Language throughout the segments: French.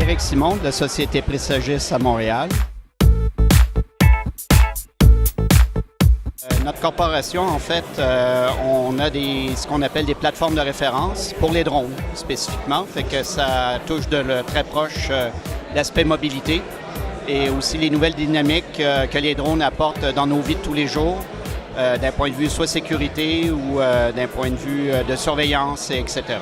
Éric Simon de la Société Pressagis à Montréal. Notre corporation, en fait, on a ce qu'on appelle des plateformes de référence pour les drones spécifiquement. Fait que ça touche très proche l'aspect mobilité et aussi les nouvelles dynamiques que les drones apportent dans nos vies de tous les jours, d'un point de vue soit sécurité ou d'un point de vue de surveillance, etc.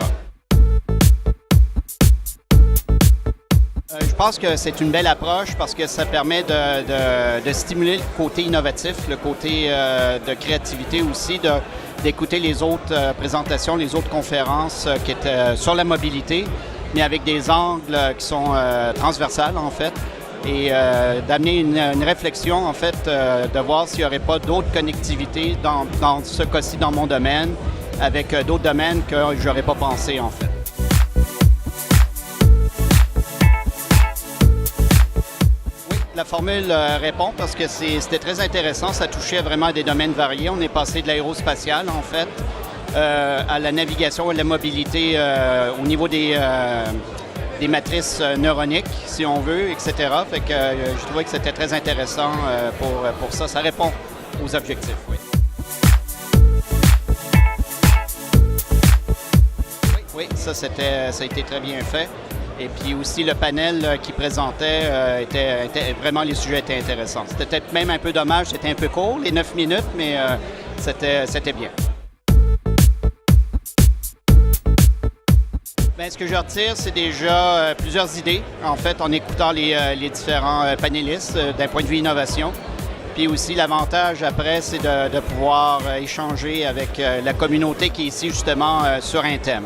Je pense que c'est une belle approche parce que ça permet de stimuler le côté innovatif, le côté de créativité aussi, d'écouter les autres présentations, les autres conférences qui étaient sur la mobilité, mais avec des angles qui sont transversales en fait, et d'amener une réflexion en fait, de voir s'il n'y aurait pas d'autres connectivités dans ce cas-ci dans mon domaine, avec d'autres domaines que je n'aurais pas pensé en fait. La formule répond parce que c'était très intéressant, ça touchait vraiment à des domaines variés. On est passé de l'aérospatial, en fait, à la navigation et la mobilité au niveau des matrices neuroniques, si on veut, etc. Fait que je trouvais que c'était très intéressant pour ça. Ça répond aux objectifs, oui. Oui, ça a été très bien fait. Et puis aussi, le panel qui présentait, vraiment, les sujets étaient intéressants. C'était peut-être même un peu dommage, c'était un peu court, les 9 minutes, mais c'était bien. Bien, ce que je retire, c'est déjà plusieurs idées, en fait, en écoutant les différents panélistes d'un point de vue innovation. Puis aussi, l'avantage après, c'est de pouvoir échanger avec la communauté qui est ici, justement, sur un thème.